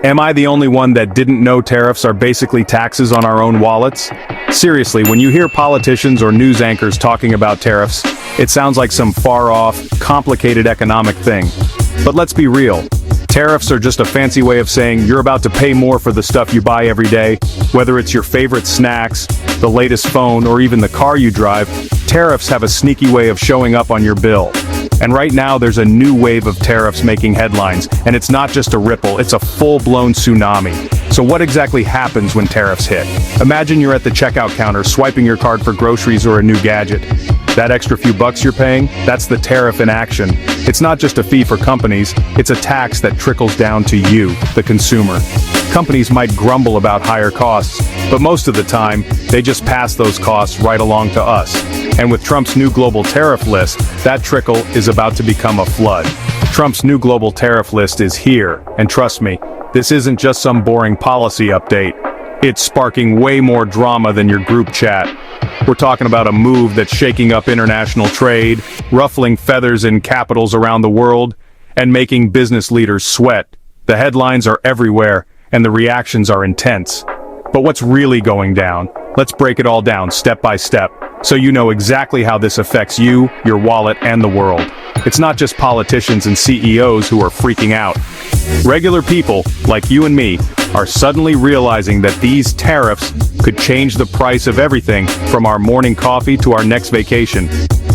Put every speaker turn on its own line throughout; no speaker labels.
Am I the only one that didn't know tariffs are basically taxes on our own wallets? Seriously, when you hear politicians or news anchors talking about tariffs, it sounds like some far-off, complicated economic thing. But let's be real. Tariffs are just a fancy way of saying you're about to pay more for the stuff you buy every day, whether it's your favorite snacks, the latest phone, or even the car you drive. Tariffs have a sneaky way of showing up on your bill. And right now there's a new wave of tariffs making headlines, and it's not just a ripple, it's a full-blown tsunami. So what exactly happens when tariffs hit? Imagine you're at the checkout counter swiping your card for groceries or a new gadget. That extra few bucks you're paying, that's the tariff in action. It's not just a fee for companies, it's a tax that trickles down to you, the consumer. Companies might grumble about higher costs, but most of the time, they just pass those costs right along to us. And with Trump's new global tariff list, that trickle is about to become a flood. Trump's new global tariff list is here, and trust me, this isn't just some boring policy update. It's sparking way more drama than your group chat. We're talking about a move that's shaking up international trade, ruffling feathers in capitals around the world, and making business leaders sweat. The headlines are everywhere, and the reactions are intense. But what's really going down? Let's break it all down step by step, so you know exactly how this affects you, your wallet, and the world. It's not just politicians and CEOs who are freaking out. Regular people, like you and me, are suddenly realizing that these tariffs could change the price of everything from our morning coffee to our next vacation.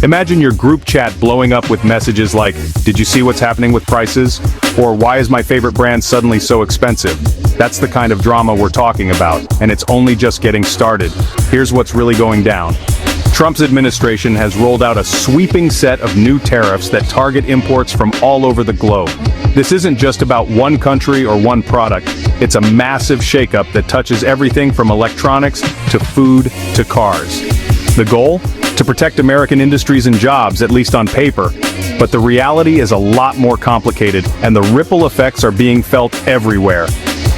Imagine your group chat blowing up with messages like, "Did you see what's happening with prices?" Or "Why is my favorite brand suddenly so expensive?" That's the kind of drama we're talking about, and it's only just getting started. Here's what's really going down. Trump's administration has rolled out a sweeping set of new tariffs that target imports from all over the globe. This isn't just about one country or one product. It's a massive shakeup that touches everything from electronics to food to cars. The goal? To protect American industries and jobs, at least on paper. But the reality is a lot more complicated, and the ripple effects are being felt everywhere.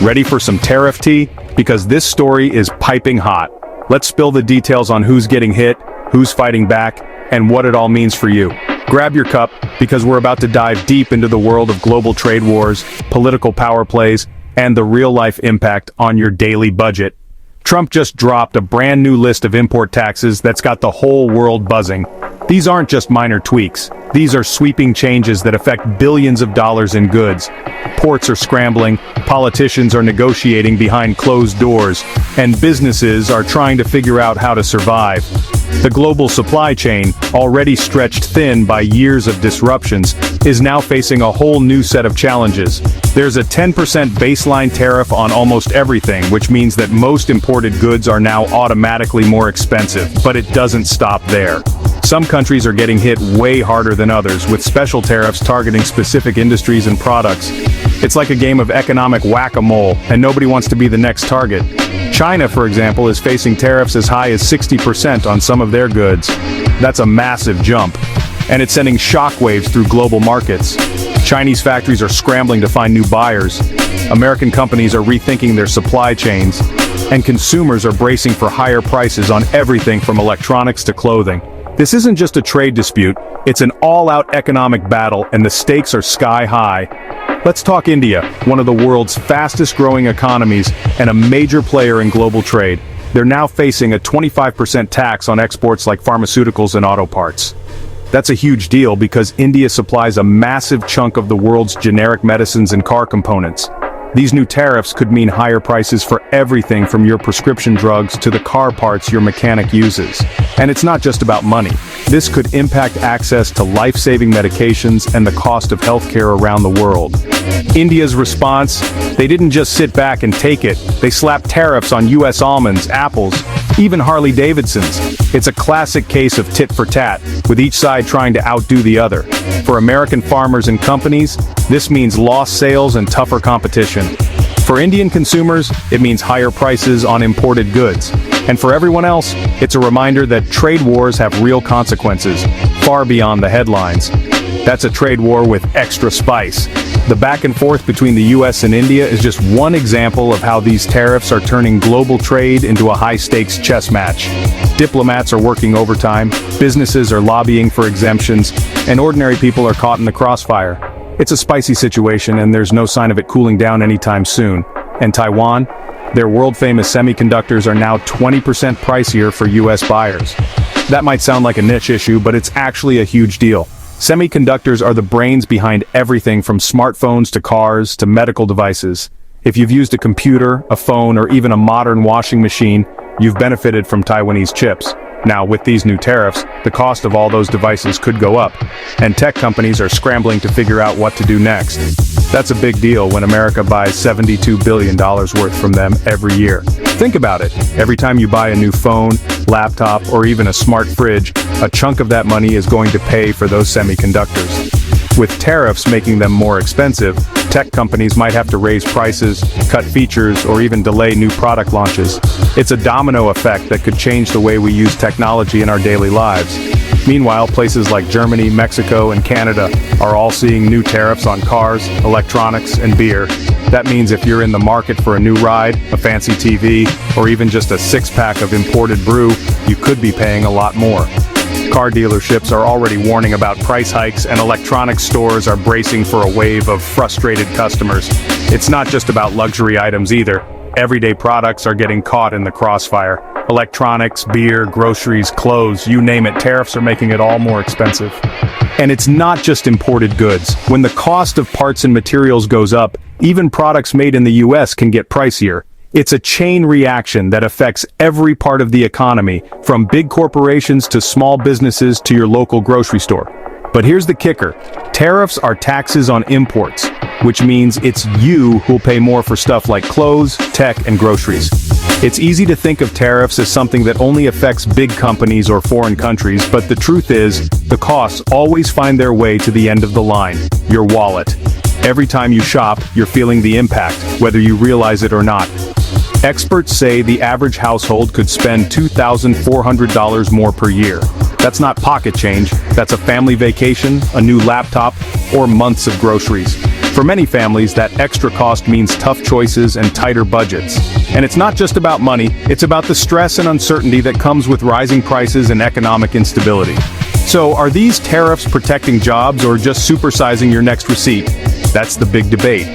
Ready for some tariff tea? Because this story is piping hot. Let's spill the details on who's getting hit, who's fighting back, and what it all means for you. Grab your cup, because we're about to dive deep into the world of global trade wars, political power plays, and the real-life impact on your daily budget. Trump just dropped a brand new list of import taxes that's got the whole world buzzing. These aren't just minor tweaks. These are sweeping changes that affect billions of dollars in goods. Ports are scrambling, politicians are negotiating behind closed doors, and businesses are trying to figure out how to survive. The global supply chain, already stretched thin by years of disruptions, is now facing a whole new set of challenges. There's a 10% baseline tariff on almost everything, which means that most imported goods are now automatically more expensive, but it doesn't stop there. Some countries are getting hit way harder than others, with special tariffs targeting specific industries and products. It's like a game of economic whack-a-mole, and nobody wants to be the next target. China, for example, is facing tariffs as high as 60% on some of their goods. That's a massive jump, and it's sending shockwaves through global markets. Chinese factories are scrambling to find new buyers. American companies are rethinking their supply chains, and consumers are bracing for higher prices on everything from electronics to clothing. This isn't just a trade dispute, it's an all-out economic battle, and the stakes are sky high. Let's talk India, one of the world's fastest-growing economies and a major player in global trade. They're now facing a 25% tax on exports like pharmaceuticals and auto parts. That's a huge deal because India supplies a massive chunk of the world's generic medicines and car components. These new tariffs could mean higher prices for everything from your prescription drugs to the car parts your mechanic uses. And it's not just about money. This could impact access to life-saving medications and the cost of healthcare around the world. India's response? They didn't just sit back and take it. They slapped tariffs on US almonds, apples, even Harley-Davidsons. It's a classic case of tit for tat, with each side trying to outdo the other. For American farmers and companies, this means lost sales and tougher competition. For Indian consumers, it means higher prices on imported goods. And for everyone else, it's a reminder that trade wars have real consequences, far beyond the headlines. That's a trade war with extra spice. The back and forth between the US and India is just one example of how these tariffs are turning global trade into a high-stakes chess match. Diplomats are working overtime, businesses are lobbying for exemptions, and ordinary people are caught in the crossfire. It's a spicy situation and there's no sign of it cooling down anytime soon. And Taiwan? Their world-famous semiconductors are now 20% pricier for US buyers. That might sound like a niche issue, but it's actually a huge deal. Semiconductors are the brains behind everything from smartphones to cars to medical devices. If you've used a computer, a phone, or even a modern washing machine, you've benefited from Taiwanese chips. Now, with these new tariffs, the cost of all those devices could go up, and tech companies are scrambling to figure out what to do next. That's a big deal when America buys $72 billion worth from them every year. Think about it. Every time you buy a new phone, laptop, or even a smart fridge, a chunk of that money is going to pay for those semiconductors. With tariffs making them more expensive, tech companies might have to raise prices, cut features, or even delay new product launches. It's a domino effect that could change the way we use technology in our daily lives. Meanwhile, places like Germany, Mexico, and Canada are all seeing new tariffs on cars, electronics, and beer. That means if you're in the market for a new ride, a fancy TV, or even just a six-pack of imported brew, you could be paying a lot more. Car dealerships are already warning about price hikes, and electronics stores are bracing for a wave of frustrated customers. It's not just about luxury items either. Everyday products are getting caught in the crossfire. Electronics, beer, groceries, clothes, you name it, tariffs are making it all more expensive. And it's not just imported goods. When the cost of parts and materials goes up, even products made in the US can get pricier. It's a chain reaction that affects every part of the economy, from big corporations to small businesses to your local grocery store. But here's the kicker. Tariffs are taxes on imports, which means it's you who'll pay more for stuff like clothes, tech, and groceries. It's easy to think of tariffs as something that only affects big companies or foreign countries, but the truth is, the costs always find their way to the end of the line, your wallet. Every time you shop, you're feeling the impact, whether you realize it or not. Experts say the average household could spend $2,400 more per year. That's not pocket change, that's a family vacation, a new laptop, or months of groceries. For many families, that extra cost means tough choices and tighter budgets. And it's not just about money, it's about the stress and uncertainty that comes with rising prices and economic instability. So, are these tariffs protecting jobs or just supersizing your next receipt? That's the big debate.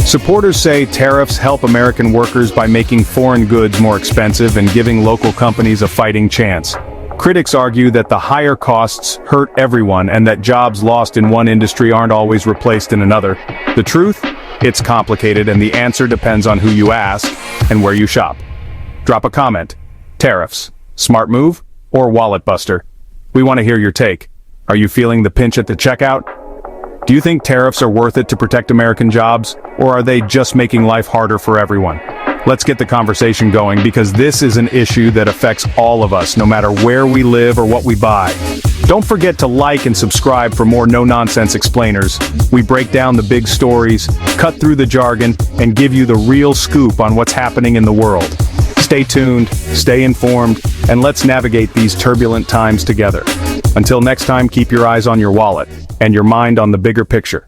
Supporters say tariffs help American workers by making foreign goods more expensive and giving local companies a fighting chance. Critics argue that the higher costs hurt everyone and that jobs lost in one industry aren't always replaced in another. The truth? It's complicated, and the answer depends on who you ask and where you shop. Drop a comment. Tariffs. Smart move or wallet buster? We want to hear your take. Are you feeling the pinch at the checkout? Do you think tariffs are worth it to protect American jobs, or are they just making life harder for everyone? Let's get the conversation going, because this is an issue that affects all of us, no matter where we live or what we buy. Don't forget to like and subscribe for more no-nonsense explainers. We break down the big stories, cut through the jargon, and give you the real scoop on what's happening in the world. Stay tuned, stay informed, and let's navigate these turbulent times together. Until next time, keep your eyes on your wallet and your mind on the bigger picture.